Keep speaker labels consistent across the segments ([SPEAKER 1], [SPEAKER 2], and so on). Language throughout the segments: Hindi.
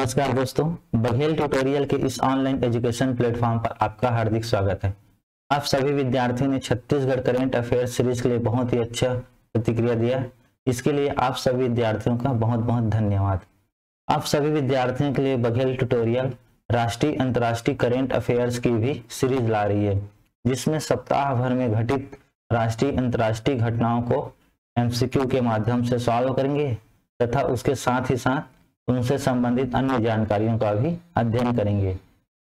[SPEAKER 1] नमस्कार दोस्तों, बघेल ट्यूटोरियल के इस ऑनलाइन एजुकेशन प्लेटफॉर्म पर आपका हार्दिक स्वागत है। आप सभी विद्यार्थियों ने छत्तीसगढ़ करंट अफेयर सीरीज के लिए बहुत ही अच्छा प्रतिक्रिया दिया। इसके लिए आप सभी विद्यार्थियों का बहुत बहुत धन्यवाद। आप सभी विद्यार्थियों के लिए बघेल ट्यूटोरियल राष्ट्रीय अंतर्राष्ट्रीय करंट अफेयर्स की भी सीरीज ला रही है, जिसमें सप्ताह भर में घटित राष्ट्रीय अंतर्राष्ट्रीय घटनाओं को MCQ के माध्यम से सॉल्व करेंगे तथा उसके साथ ही साथ उनसे संबंधित अन्य जानकारियों का भी अध्ययन करेंगे।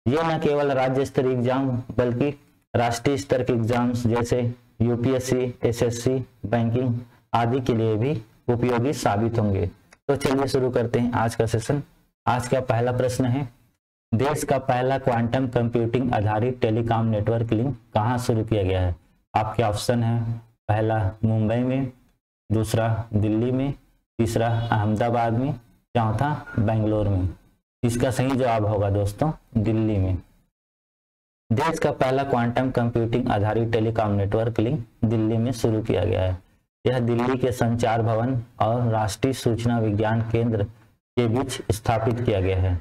[SPEAKER 1] ये न केवल राज्य स्तरीय एग्जाम बल्कि राष्ट्रीय स्तर के एग्जाम्स जैसे UPSC, SSC, बैंकिंग आदि के लिए भी उपयोगी साबित होंगे। तो चलिए शुरू करते हैं आज का सेशन। आज का पहला प्रश्न है, देश का पहला क्वांटम कंप्यूटिंग आधारित टेलीकॉम नेटवर्क लिंक कहाँ शुरू किया गया है? आपके ऑप्शन है, पहला मुंबई में, दूसरा दिल्ली में, तीसरा अहमदाबाद में, चौथा बेंगलोर में। इसका सही जवाब होगा दोस्तों दिल्ली में। देश का पहला क्वांटम कंप्यूटिंग आधारित टेलीकॉम नेटवर्क लिंक दिल्ली में शुरू किया गया है। यह दिल्ली के संचार भवन और राष्ट्रीय सूचना विज्ञान केंद्र के बीच स्थापित किया गया है।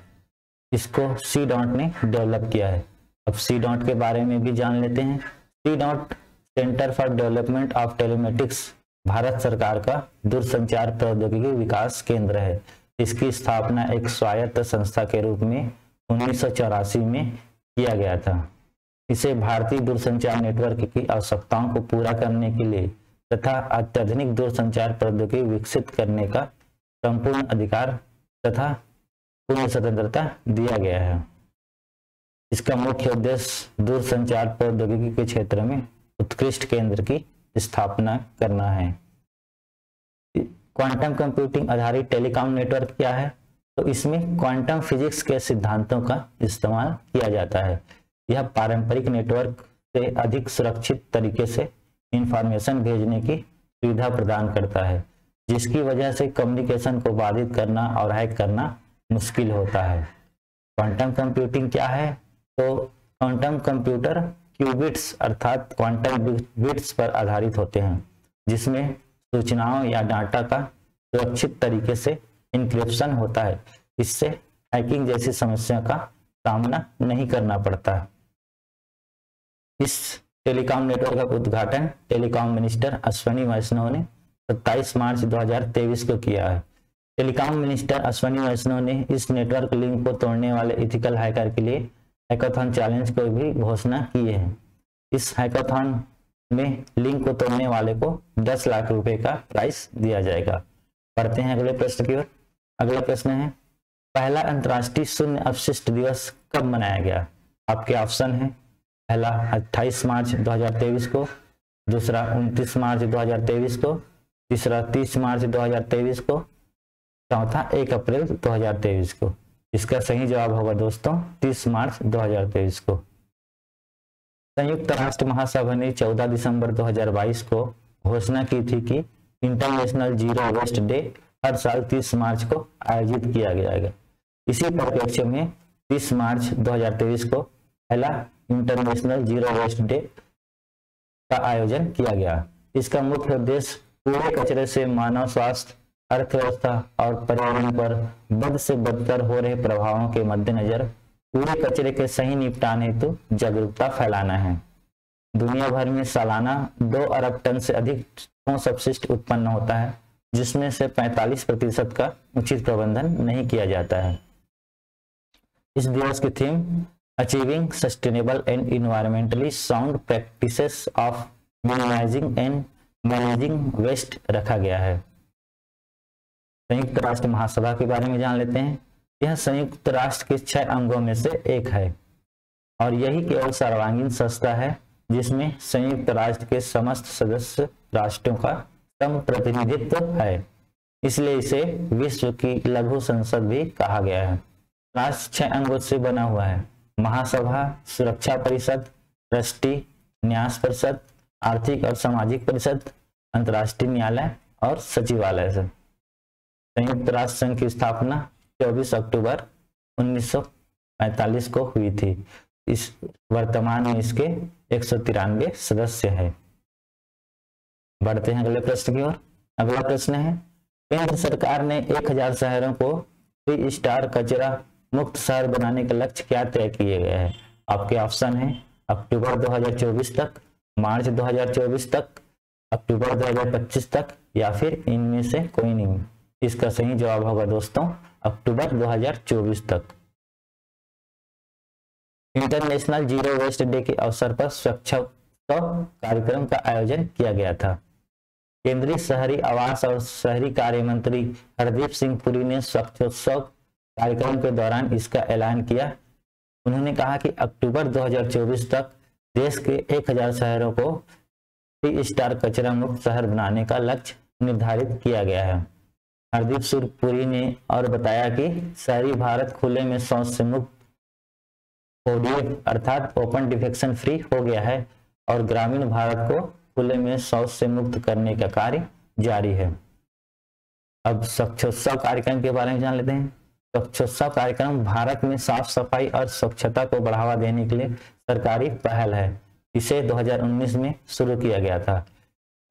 [SPEAKER 1] इसको C.DOT ने डेवलप किया है। अब C.DOT के बारे में भी जान लेते हैं। C.DOT centre for development of telematics Bharat सरकार का दूरसंचार प्रौद्योगिकी विकास केंद्र है। इसकी स्थापना एक स्वायत्त संस्था के रूप में 1984 में किया गया था। इसे भारतीय दूरसंचार नेटवर्क की आवश्यकताओं को पूरा करने के लिए तथा अत्याधुनिक दूरसंचार प्रौद्योगिकी विकसित करने का संपूर्ण अधिकार तथा पूर्ण स्वतंत्रता दिया गया है। इसका मुख्य उद्देश्य दूरसंचार प्रौद्योगिकी के क्षेत्र में उत्कृष्ट केंद्र की स्थापना करना है। क्वांटम कंप्यूटिंग आधारित टेलीकॉम नेटवर्क क्या है? तो इसमें क्वांटम फिजिक्स के सिद्धांतों का इस्तेमाल किया जाता है। यह पारंपरिक नेटवर्क से अधिक सुरक्षित तरीके से इंफॉर्मेशन भेजने की सुविधा प्रदान करता है, जिसकी वजह से कम्युनिकेशन को बाधित करना और हैक करना मुश्किल होता है। क्वांटम कंप्यूटिंग क्या है? तो क्वांटम कंप्यूटर क्यूबिट्स अर्थात क्वांटम बिट्स पर आधारित होते हैं, जिसमें सूचनाओं या डाटा का सुरक्षित तरीके से इंक्रिप्शन होता है। इससे हैकिंग जैसी समस्या का सामना नहीं करना पड़ता। इस टेलीकॉम नेटवर्क का उद्घाटन टेलीकॉम मिनिस्टर अश्विनी वैष्णव ने 27 मार्च 2023 को किया है। टेलीकॉम मिनिस्टर अश्विनी वैष्णव ने इस नेटवर्क लिंक को तोड़ने वाले इथिकल हैकर के लिए हैकाथॉन चैलेंज को भी घोषणा की है। इस हैकाथॉन में लिंक को तोड़ने वाले को 10 लाख रुपए का प्राइस दिया जाएगा। पढ़ते हैं अगले प्रश्न की ओर। अगला प्रश्न है, पहला अंतर्राष्ट्रीय शून्य अपशिष्ट दिवस कब मनाया गया? आपके ऑप्शन है, पहला 28 मार्च 2023 को, दूसरा 29 मार्च 2023 को, तीसरा 30 मार्च 2023 को, चौथा 1 अप्रैल 2023 को। इसका सही जवाब होगा दोस्तों 30 मार्च 2023 को। संयुक्त राष्ट्र महासभा ने 14 दिसंबर 2022 को घोषणा की थी कि इंटरनेशनल जीरो वेस्ट डे हर साल 30 मार्च को आयोजित किया जाएगा। इसी परिप्रेक्ष्य में 30 मार्च 2023 को पहला इंटरनेशनल जीरो वेस्ट डे का आयोजन किया गया। इसका मुख्य उद्देश्य कूड़े कचरे से मानव स्वास्थ्य, अर्थव्यवस्था और पर्यावरण पर बद से बदतर हो रहे प्रभावों के मद्देनजर कूड़े कचरे के सही निपटान हेतु जागरूकता फैलाना है। दुनिया भर में सालाना 2 अरब टन से अधिक ठोस अपशिष्ट उत्पन्न होता है, जिसमें से 45% का उचित प्रबंधन नहीं किया जाता है। इस दिवस की theme achieving sustainable and environmentally sound practices of minimizing and managing waste रखा गया है। संयुक्त राष्ट्र महासभा के बारे में जान लेते हैं। यह संयुक्त राष्ट्र के 6 अंगों में से एक है और यही केवल सर्वांगीण संस्था है जिसमें संयुक्त राष्ट्र के समस्त सदस्य राष्ट्रों का सम प्रतिनिधित्व है। इसलिए इसे विश्व की लघु संसद भी कहा गया है। राष्ट्र 6 अंगों से बना हुआ है: महासभा, सुरक्षा परिषद, ट्रस्टी, न्यास परिषद, आर्थिक और सामाजिक परिषद, अंतर्राष्ट्रीय न्यायालय और सचिवालय से। संयुक्त राष्ट्र संघ की स्थापना 24 अक्टूबर 1945 को हुई थी। इस वर्तमान में इसके 193 सदस्य हैं। बढ़ते हैं अगले प्रश्न की ओर। अगला प्रश्न है, केंद्र सरकार ने 1000 शहरों को 3 स्टार कचरा मुक्त शहर बनाने का लक्ष्य क्या तय किए गए हैं? आपके ऑप्शन है अक्टूबर 2024 तक, मार्च 2024 तक, अक्टूबर 2025 तक, या फिर इनमें से कोई नहीं। इसका सही जवाब होगा दोस्तों अक्टूबर 2024 तक। इंटरनेशनल जीरो वेस्ट डे के अवसर पर स्वच्छता कार्यक्रम का आयोजन किया गया था। केंद्रीय शहरी आवास और शहरी कार्य मंत्री हरदीप सिंह पुरी ने स्वच्छोत्सव कार्यक्रम के दौरान इसका ऐलान किया। उन्होंने कहा कि अक्टूबर 2024 तक देश के 1000 शहरों को 3 स्टार कचरा मुक्त शहर बनाने का लक्ष्य निर्धारित किया गया है। हरदीप सिंह पुरी ने और बताया कि शहरी भारत खुले में शौच से मुक्त ODF अर्थात ओपन डिफेक्शन फ्री हो गया है और ग्रामीण भारत को खुले में शौच से मुक्त करने का कार्य जारी है। अब स्वच्छोत्सव कार्यक्रम के बारे में जान लेते हैं। स्वच्छोत्सव कार्यक्रम भारत में साफ सफाई और स्वच्छता को बढ़ावा देने के लिए सरकारी पहल है। इसे 2019 में शुरू किया गया था।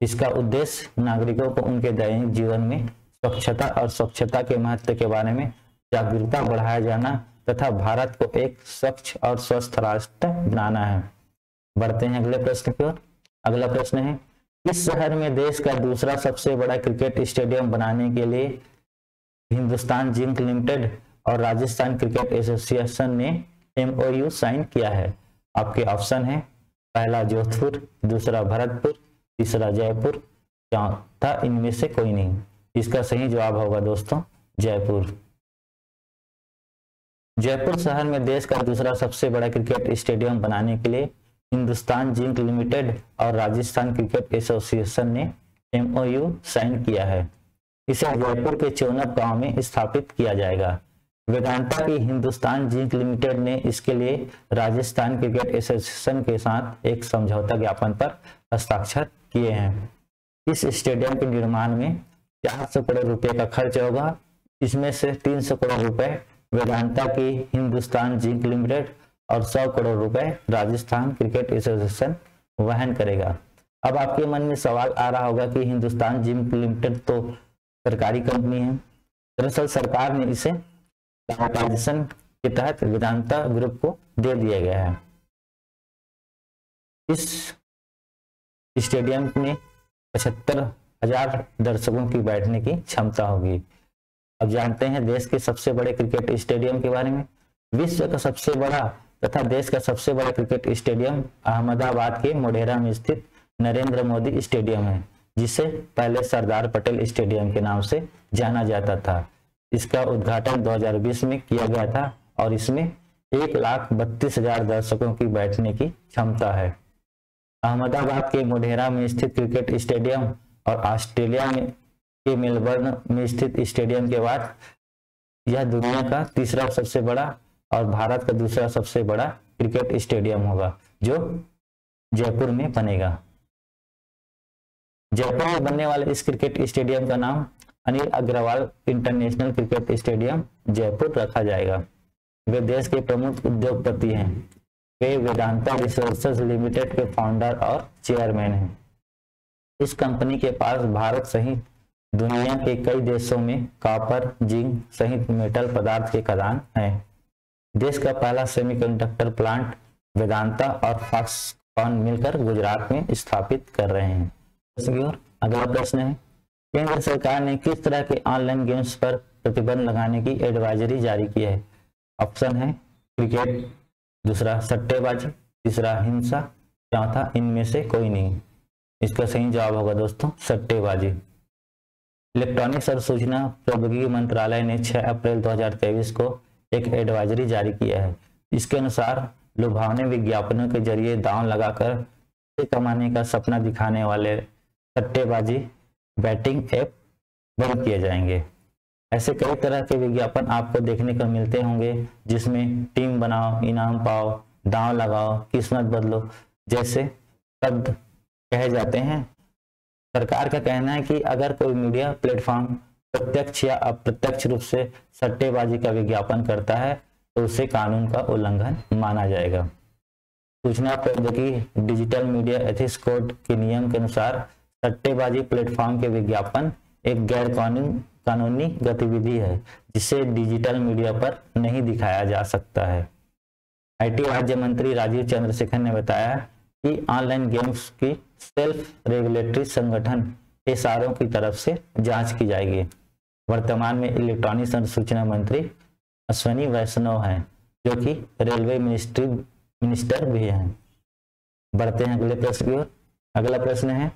[SPEAKER 1] इसका उद्देश्य नागरिकों को उनके दैनिक जीवन में स्वच्छता और स्वच्छता के महत्व के बारे में जागरूकता बढ़ाया जाना तथा भारत को एक स्वच्छ और स्वस्थ राष्ट्र बनाना है। बढ़ते हैं अगले प्रश्न की ओर। अगला प्रश्न है, किस शहर में देश का दूसरा सबसे बड़ा क्रिकेट स्टेडियम बनाने के लिए हिंदुस्तान जिंक लिमिटेड और राजस्थान क्रिकेट एसोसिएशन ने MOU साइन किया है? आपके ऑप्शन है पहला जोधपुर, दूसरा भरतपुर, तीसरा जयपुर, चौथा इनमें से कोई नहीं। इसका सही जवाब होगा दोस्तों जयपुर। जयपुर शहर में देश का दूसरा सबसे बड़ा क्रिकेट स्टेडियम बनाने के लिए हिंदुस्तान जिंक लिमिटेड और राजस्थान क्रिकेट एसोसिएशन ने MOU साइन किया है। इसे जयपुर के चौनक गांव में स्थापित किया जाएगा। वेदांता की हिंदुस्तान जिंक लिमिटेड ने इसके लिए राजस्थान क्रिकेट एसोसिएशन के साथ एक समझौता ज्ञापन पर हस्ताक्षर किए हैं। इस स्टेडियम के निर्माण में 400 करोड़ रुपए का खर्च होगा। इसमें से 300 करोड़ रुपए वेदांता की हिंदुस्तान जिंक लिमिटेड और 100 करोड़ रुपए राजस्थान क्रिकेट एसोसिएशन वहन करेगा। अब आपके मन में सवाल आ रहा होगा कि हिंदुस्तान जिंक लिमिटेड तो सरकारी कंपनी है। दरअसल सरकार ने इसे प्राइवेटाइजेशन के तहत वेदांता ग्रुप को दे दिया गया है। इस स्टेडियम में 75,000 दर्शकों की बैठने की क्षमता होगी। अब जानते हैं देश के सबसे बड़े क्रिकेट स्टेडियम के बारे में। विश्व का सबसे बड़ा तथा देश का सबसे बड़ा क्रिकेट स्टेडियम अहमदाबाद के मोढेरा में स्थित नरेंद्र मोदी स्टेडियम है, जिसे पहले सरदार पटेल स्टेडियम के नाम से जाना जाता था। इसका उद्घाटन 2020 में किया गया था और इसमें 1,32,000 दर्शकों की बैठने की क्षमता है। अहमदाबाद के मोढेरा में स्थित क्रिकेट स्टेडियम और ऑस्ट्रेलिया में के मेलबर्न में स्थित स्टेडियम के बाद यह दुनिया का तीसरा सबसे बड़ा और भारत का दूसरा सबसे बड़ा क्रिकेट स्टेडियम होगा, जो जयपुर में बनेगा। जयपुर में बनने वाले इस क्रिकेट स्टेडियम का नाम Anil Agrawal international cricket stadium Jaipur रखा जाएगा। वे देश के प्रमुख उद्योगपति हैं। वे वेदांता रिसोर्सेज लिमिटेड के फाउंडर और चेयरमैन हैं। इस कंपनी के पास भारत सहित दुनिया के कई देशों में कॉपर, जिंक सहित मेटल पदार्थ के खदान हैं। देश का पहला सेमीकंडक्टर प्लांट वेदांता और फॉक्सकॉन मिलकर गुजरात में स्थापित कर रहे हैं। अगला प्रश्न है, केंद्र सरकार ने किस तरह के ऑनलाइन गेम्स पर प्रतिबंध लगाने की एडवाइजरी जारी की है? ऑप्शन है क्रिकेट, दूसरा सट्टेबाजी, तीसरा हिंसा, चौथा इनमें से कोई नहीं। इसका सही जवाब होगा दोस्तों सट्टेबाजी। इलेक्ट्रॉनिक्स और सूचना प्रौद्योगिकी मंत्रालय ने 6 अप्रैल 2023 को एक एडवाइजरी जारी किया है। इसके अनुसार लुभावने विज्ञापनों के जरिए दांव लगाकर पैसे कमाने का सपना दिखाने वाले सट्टेबाजी बैटिंग ऐप बंद किए जाएंगे। ऐसे कई तरह के विज्ञापन आपको देखने को मिलते होंगे, जिसमें टीम बनाओ, इनाम पाओ, दांव लगाओ, किस्मत बदलो जैसे शब्द कहे जाते हैं। सरकार का कहना है कि अगर कोई मीडिया प्लेटफॉर्म प्रत्यक्ष या अप्रत्यक्ष रूप से सट्टेबाजी का विज्ञापन करता है तो उसे कानून का उल्लंघन माना जाएगा। सूचना प्रौद्योगिकी डिजिटल मीडिया एथिक्स कोड के नियम के अनुसार सट्टेबाजी प्लेटफॉर्म के विज्ञापन एक गैर कानूनी गतिविधि है जिसे डिजिटल मीडिया पर नहीं दिखाया जा सकता है। आईटी राज्य मंत्री राजीव चंद्रशेखर ने बताया कि ऑनलाइन गेम्स की सेल्फ रेगुलेटरी संगठन एसआरओ की तरफ से जांच की जाएगी। वर्तमान में इलेक्ट्रॉनिक्स और सूचना मंत्री अश्विनी वैष्णव हैं, जो कि रेलवे मिनिस्टर भी हैं। बढ़ते हैं अगले प्रश्न की ओर। अगला प्रश्न है,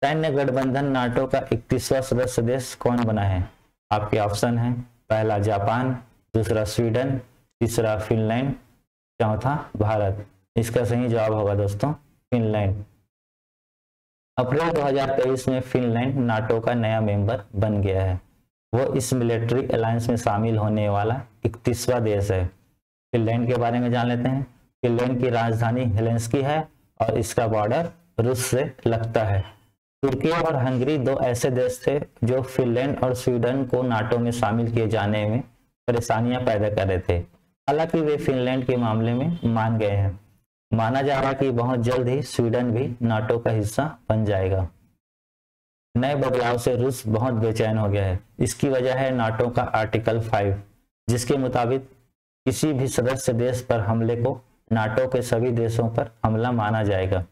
[SPEAKER 1] सैन्य गठबंधन नाटो का 31वां सदस्य देश कौन बना है? आपके ऑप्शन है, पहला जापान, दूसरा स्वीडन, तीसरा फिनलैंड, चौथा भारत। इसका सही जवाब होगा दोस्तों फिनलैंड। अप्रैल 2023 में फिनलैंड नाटो का नया मेंबर बन गया है। वो इस मिलिट्री अलायंस में शामिल होने वाला 31वां देश है। फिनलैंड के बारे में जान लेते हैं। फिनलैंड की राजधानी हेलेंस्की है और इसका बॉर्डर रूस से लगता है। तुर्की और हंगरी दो ऐसे देश थे जो फिनलैंड और स्वीडन को नाटो में शामिल किए जाने में परेशानियां पैदा कर रहे थे। हालांकि वे फिनलैंड के मामले में मान गए हैं। माना जा रहा है कि बहुत जल्द ही स्वीडन भी नाटो का हिस्सा बन जाएगा। नए बदलाव से रूस बहुत बेचैन हो गया है। इसकी वजह है नाटो का आर्टिकल 5, जिसके मुताबिक किसी भी सदस्य देश पर हमले को नाटो के सभी देशों पर हमला माना जाएगा।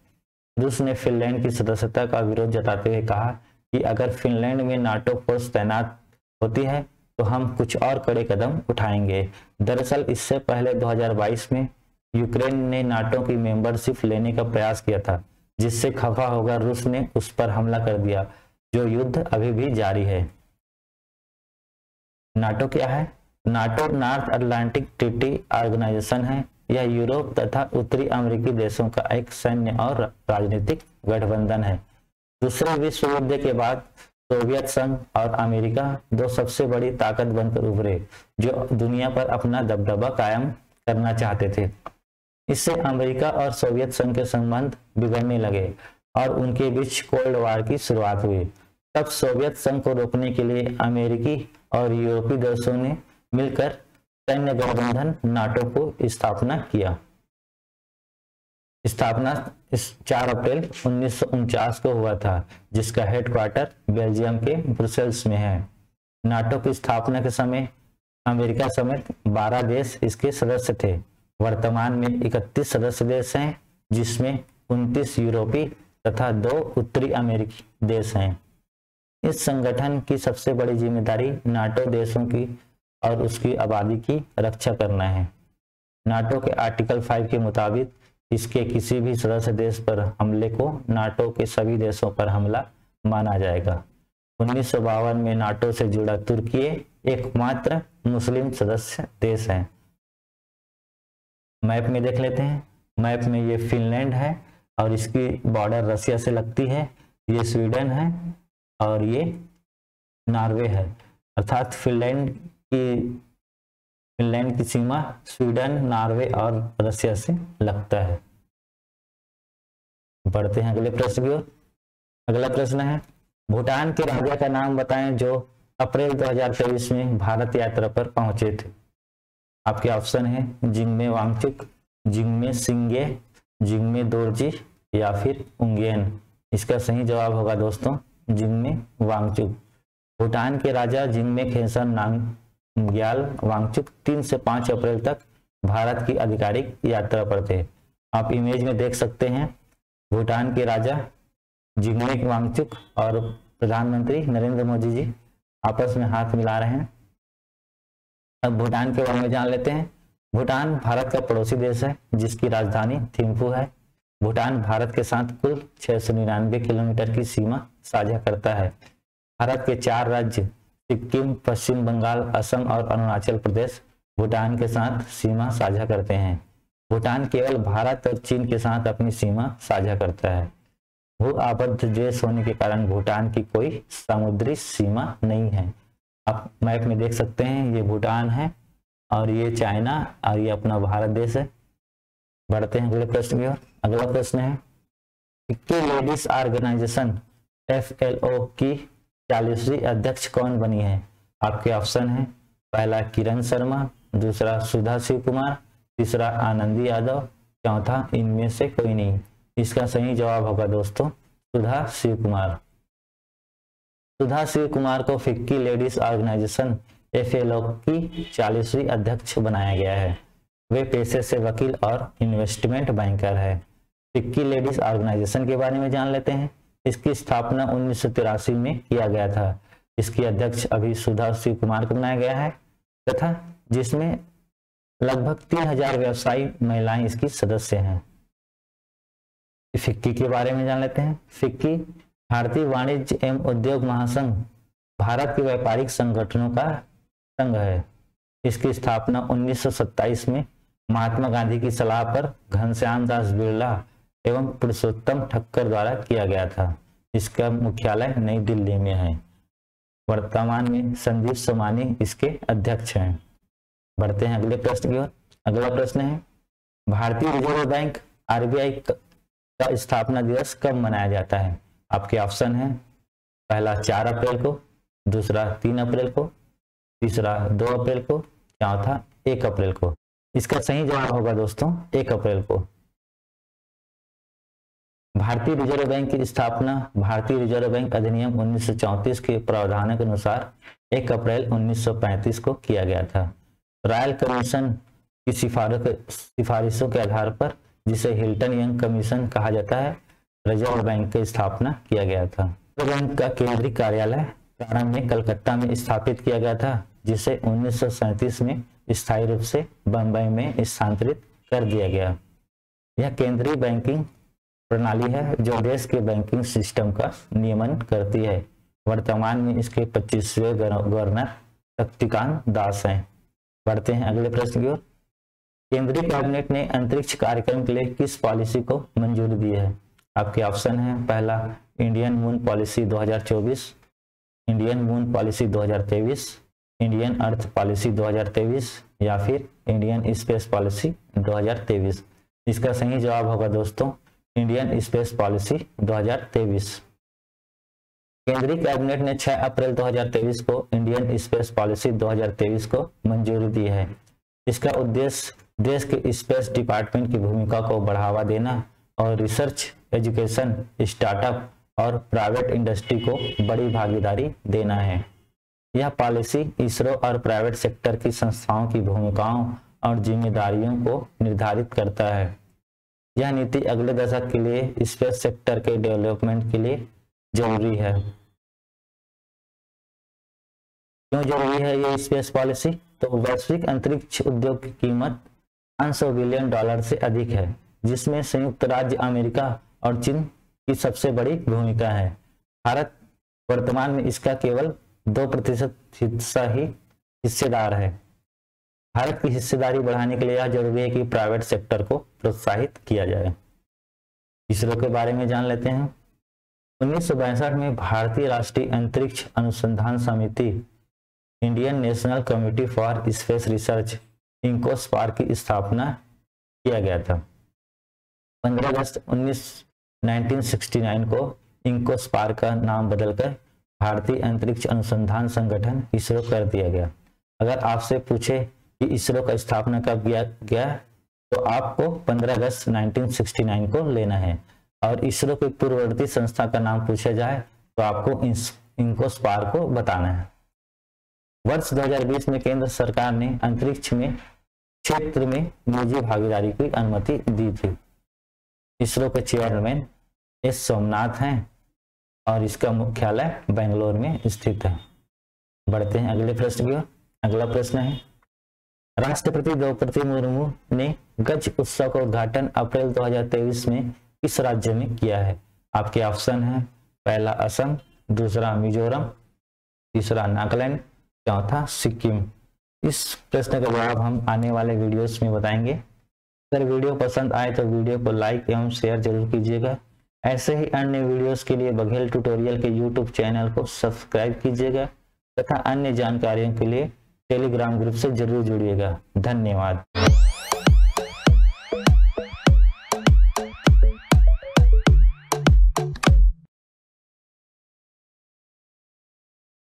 [SPEAKER 1] रूस ने फिनलैंड की सदस्यता का विरोध जताते हुए कहा कि अगर फिनलैंड में नाटो फोर्स तैनात होती है तो हम कुछ और कड़े कदम उठाएंगे। दरअसल इससे पहले 2022 में यूक्रेन ने नाटो की मेंबरशिप लेने का प्रयास किया था, जिससे खफा होकर रूस ने उस पर हमला कर दिया। जो युद्ध अभी भी जारी है। नाटो क्या है? NATO North Atlantic Treaty Organization है। यह यूरोप तथा उत्तरी अमेरिकी देशों का एक सैन्य और राजनीतिक गठबंधन है। दूसरे विश्व युद्ध के बाद सोवियत संघ और अमेरिका दो सबसे बड़ी ताकत बनकर उभरे, जो दुनिया पर अपना दबदबा कायम करना चाहते थे। इससे अमेरिका और सोवियत संघ के संबंध बिगड़ने लगे और उनके बीच कोल्ड वार की शुरुआत हुई। तब सोवियत संघ को रोकने के लिए अमेरिकी और यूरोपीय देशों ने मिलकर सैन्य गठबंधन नाटो को स्थापना किया। स्थापना इस 4 अप्रैल 1949 को हुआ था, जिसका हेडक्वार्टर बेल्जियम के ब्रुसेल्स में है। नाटो की स्थापना के समय अमेरिका समेत 12 देश इसके सदस्य थे। वर्तमान में 31 सदस्य देश हैं, जिसमें 29 यूरोपीय तथा 2 उत्तरी अमेरिकी देश हैं। इस संगठन की सबसे बड़ी जिम्मेदारी नाटो देशों की और उसकी आबादी की रक्षा करना है। नाटो के आर्टिकल 5 के मुताबिक इसके किसी भी सदस्य देश पर हमले को नाटो के सभी देशों पर हमला माना जाएगा। 1952 में नाटो से जुड़ा तुर्की एकमात्र मुस्लिम सदस्य देश है। मैप में देख लेते हैं। मैप में ये फिनलैंड है और इसकी बॉर्डर रसिया से लगती है। ये स्वीडन है और ये नॉर्वे है, अर्थात फिनलैंड की सीमा स्वीडन, नॉर्वे और रसिया से लगता है। बढ़ते हैं अगले प्रश्न की ओर। अगला प्रश्न है, भूटान के राजा का नाम बताएं जो अप्रैल 2023 में भारत यात्रा पर पहुंचे थे। आपके ऑप्शन है जिग्मे वांगचुक, जिग्मे सिंगे, जिग्मे दोरजी या फिर उंगेन। इसका सही जवाब होगा दोस्तों जिग्मे वांगचुक। भूटान के राजा जिग्मे खेसर नामग्याल वांगचुक 3 से 5 अप्रैल तक भारत की आधिकारिक यात्रा पर थे। आप इमेज में देख सकते हैं भूटान के राजा जिग्मे वांगचुक और प्रधानमंत्री नरेंद्र मोदी जी आपस में हाथ मिला रहे हैं। अब भूटान के बारे में जान लेते हैं। भूटान भारत का पड़ोसी देश है, जिसकी राजधानी थिम्पू है। भूटान भारत के साथ कुल 699 किलोमीटर की सीमा साझा करता है। भारत के 4 राज्य सिक्किम, पश्चिम बंगाल, असम और अरुणाचल प्रदेश भूटान के साथ सीमा साझा करते हैं। भूटान केवल भारत और चीन के साथ अपनी सीमा साझा करता है। भू आबद्ध देश होने के कारण भूटान की कोई समुद्री सीमा नहीं है। आप मैप में देख सकते हैं ये भूटान है और ये चाइना और ये अपना भारत देश है। बढ़ते हैं अगले प्रश्न की ओर। अगला प्रश्न है फिक्की लेडीज ऑर्गेनाइजेशन FLO की 40वीं अध्यक्ष कौन बनी है। आपके ऑप्शन है पहला किरण शर्मा, दूसरा सुधा शिव कुमार, तीसरा आनंदी यादव, चौथा इनमें से कोई नहीं। इसका सही जवाब होगा दोस्तों सुधा शिव कुमार। सुधा शिव कुमार को फिक्की लेडीज ऑर्गेनाइजेशन FLO की 40वीं अध्यक्ष बनाया गया है। वे पेशे से वकील और इन्वेस्टमेंट बैंकर है। फिक्की लेडीज ऑर्गेनाइजेशन के बारे में जान लेते हैं। इसकी स्थापना 1983 में किया गया था। इसकी अध्यक्ष अभी सुधा शिव कुमार को बनाया गया है तथा जिसमें लगभग 3000 व्यवसायी महिलाएं इसकी सदस्य हैं। फिक्की के बारे में जान लेते हैं। फिक्की भारतीय वाणिज्य एवं उद्योग महासंघ भारत के व्यापारिक संगठनों का संघ है। इसकी स्थापना 1927 में महात्मा गांधी की सलाह पर घनश्याम दास बिरला एवं पुरुषोत्तम ठक्कर द्वारा किया गया था। इसका मुख्यालय नई दिल्ली में है। वर्तमान में संदीप सोमानी इसके अध्यक्ष हैं। बढ़ते हैं अगले प्रश्न की ओर। अगला प्रश्न है भारतीय रिजर्व बैंक RBI का स्थापना दिवस कब मनाया जाता है? आपके ऑप्शन है पहला 4 अप्रैल को, दूसरा 3 अप्रैल को, तीसरा 2 अप्रैल को, चौथा 1 अप्रैल को। इसका सही जवाब होगा दोस्तों 1 अप्रैल को। भारतीय रिजर्व बैंक की स्थापना भारतीय रिजर्व बैंक अधिनियम 1934 के प्रावधानों के अनुसार 1 अप्रैल 1935 को किया गया था। रॉयल कमीशन की सिफारिशों के आधार पर, जिसे हिल्टन यंग कमीशन कहा जाता है, रिजर्व बैंक की स्थापना किया गया था। रिजर्व बैंक का केंद्रीय कार्यालय प्रारंभ में कलकत्ता में स्थापित किया गया था, जिसे 1937 में स्थायी रूप से बंबई में स्थानांतरित कर दिया गया। यह केंद्रीय बैंकिंग प्रणाली है जो देश के बैंकिंग सिस्टम का नियमन करती है। वर्तमान में इसके 25वें गवर्नर शक्तिकांत दास हैं। बढ़ते हैं अगले प्रश्न की ओर। केंद्रीय कैबिनेट ने अंतरिक्ष कार्यक्रम के लिए किस पॉलिसी को मंजूरी दी है? आपके ऑप्शन है पहला Indian moon policy 2024, Indian moon policy 2023, Indian earth policy 2023 या फिर इंडियन स्पेस पॉलिसी 2023। इसका सही जवाब होगा दोस्तों इंडियन स्पेस पॉलिसी 2023। केंद्रीय कैबिनेट ने 6 अप्रैल 2023 को इंडियन स्पेस पॉलिसी 2023 को मंजूरी दी है। इसका उद्देश्य देश के स्पेस डिपार्टमेंट की भूमिका को बढ़ावा देना और रिसर्च, एजुकेशन, स्टार्टअप और प्राइवेट इंडस्ट्री को बड़ी भागीदारी देना है। यह पॉलिसी इसरो और प्राइवेट सेक्टर की संस्थाओं की भूमिकाओं और जिम्मेदारियों को निर्धारित करता है। यह नीति अगले दशक के लिए स्पेस सेक्टर के डेवलपमेंट के लिए जरूरी है। क्यों जरूरी है ये स्पेस पॉलिसी? तो वैश्विक अंतरिक्ष उद्योग की कीमत $500 बिलियन से अधिक है, जिसमें संयुक्त राज्य अमेरिका और चीन की सबसे बड़ी भूमिका है। भारत वर्तमान में इसका केवल 2% हिस्सेदार है। भारत की हिस्सेदारी बढ़ाने के लिए यह जरूरी है कि प्राइवेट सेक्टर को प्रोत्साहित किया जाए। इसरो के बारे में जान लेते हैं। 1962 में भारतीय राष्ट्रीय अंतरिक्ष अनुसंधान समिति Indian national committee for space research INCOSPAR की स्थापना किया गया था। 15 अगस्त 1969 को इंकोस्पार का नाम बदलकर भारतीय अंतरिक्ष अनुसंधान संगठन इसरो कर दिया गया। अगर आपसे पूछे कि इसरो का स्थापना कब किया गया तो आपको 15 अगस्त 1969 को लेना है, और इसरो की पूर्ववर्ती संस्था का नाम पूछा जाए तो आपको इंकोस्पार को बताना है। वर्ष 2020 में केंद्र सरकार ने अंतरिक्ष में क्षेत्र में निजी भागीदारी की अनुमति दी थी। इसरो के चेयरमैन एस सोमनाथ हैं और इसका मुख्यालय बेंगलोर में स्थित है। बढ़ते हैं अगले प्रश्न की ओर। अगला प्रश्न है राष्ट्रपति द्रौपदी मुर्मू ने गज उत्सव का उद्घाटन अप्रैल 2023 में किस राज्य में किया है? आपके ऑप्शन है पहला असम, दूसरा मिजोरम, तीसरा नागालैंड, चौथा सिक्किम। इस प्रश्न का जवाब हम आने वाले वीडियोस में बताएंगे। अगर वीडियो पसंद आए तो वीडियो को लाइक एवं शेयर जरूर कीजिएगा। ऐसे ही अन्य वीडियोस के लिए बघेल ट्यूटोरियल के यूट्यूब चैनल को सब्सक्राइब कीजिएगा तथा अन्य जानकारियों के लिए टेलीग्राम ग्रुप से जरूर जुड़िएगा। धन्यवाद।